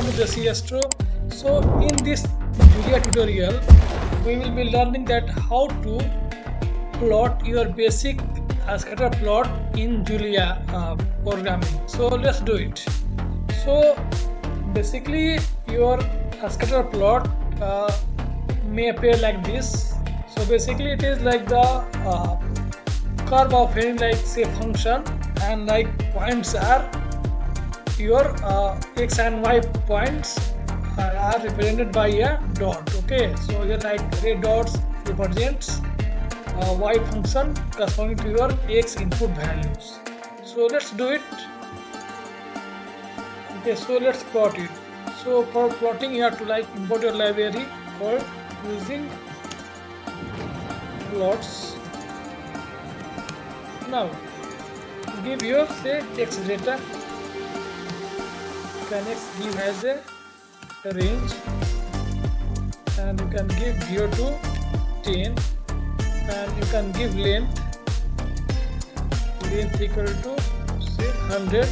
welcome to DESI ASTRO. So in this Julia tutorial we will be learning that how to plot your basic scatter plot in Julia programming. So let's do it. So basically your scatter plot may appear like this. So basically it is like the curve of any like say function, and like points are your x and y points are represented by a dot. Okay, so here like red dots represents y function corresponding to your x input values. So let's do it. Okay, so let's plot it. So for plotting you have to like import your library called using plots. Now give your say x data. You can give as a range, and you can give 0 to 10, and you can give length equal to say 100.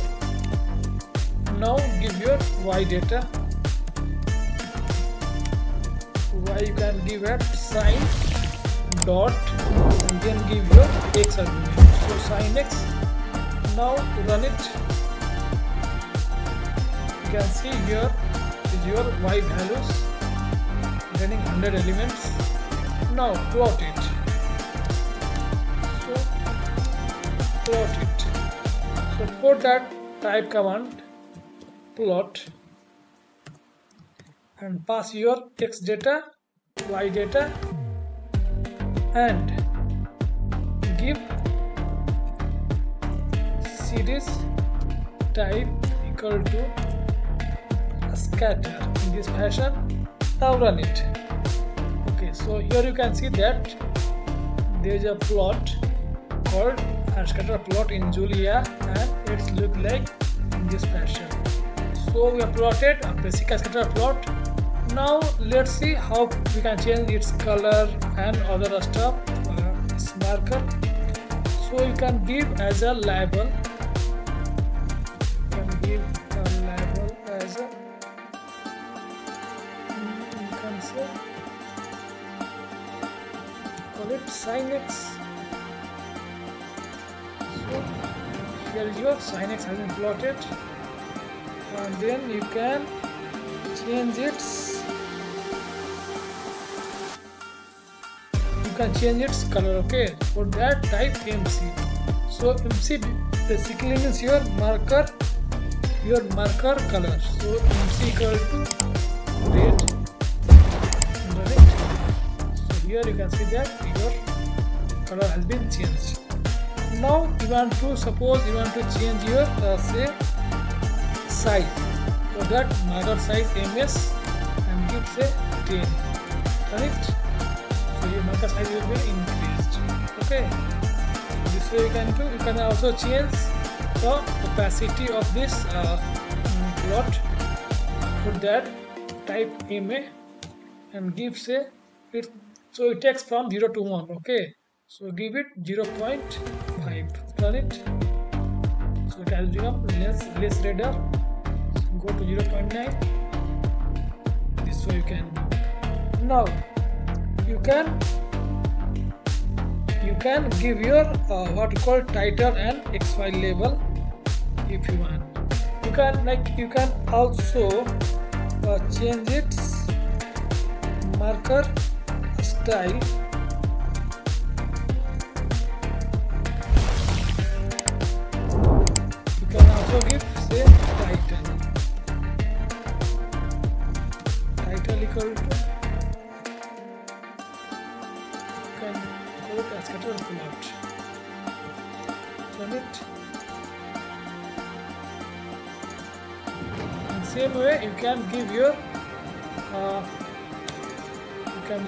Now give your y data. Y you can give at sign dot and then give your x argument. So sin x. Now run it. You can see here is your y values getting 100 elements. Now plot it. So plot it. So for that type command plot and pass your x data, y data, and give series type equal to scatter in this fashion. Now run it. Okay, so here you can see that there is a plot called scatter plot in Julia, and it's look like in this fashion. So we have plotted a basic scatter plot. Now let's see how we can change its color and other stuff. Its marker. So you can give as a label. You can give a label as a call it sin x. So here is your sin x has been plotted, and then you can change its color. Okay, for that type MC. So MC basically means your marker color. So MC equal to red. Here you can see that your color has been changed. Now you want to change your say size. For that marker size MS and give say 10. Correct? So your marker size will be increased. Okay. This way you can do. You can also change the opacity of this plot. For that type MA and give say it. So it takes from 0 to 1. Okay, so give it 0.5. Run it. So it has become less redder. So go to 0.9. This way you can do. Now you can give your what you call title and XY label if you want. You can also change its marker style. You can also give say title equal to, you can call it as scatter plot. Run it. In same way you can give your you can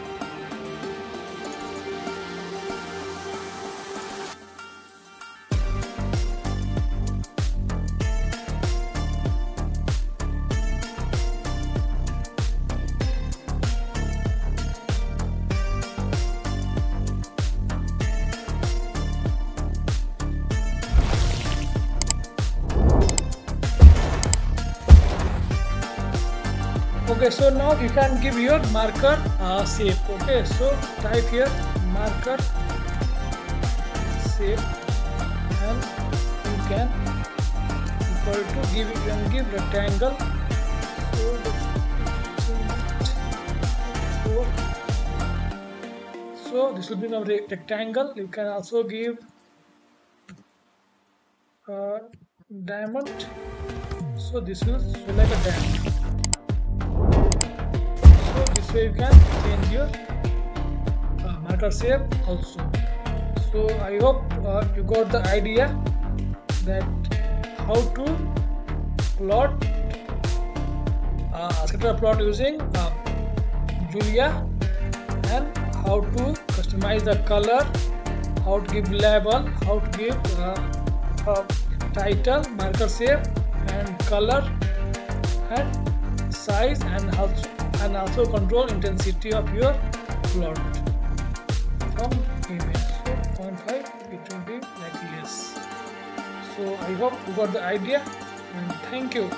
Okay, so now you can give your marker shape. Okay, so type here marker shape, and you can equal to give, you can give rectangle. So this will be now rectangle. You can also give diamond. So this will show like a diamond. So this way you can change your marker shape also. So I hope you got the idea that how to plot scatter plot using Julia, and how to customize the color, how to give label, how to give title, marker shape, and color, and size, and also control intensity of your plot from image. So 0.5 it will be like this. So I hope you got the idea, and thank you.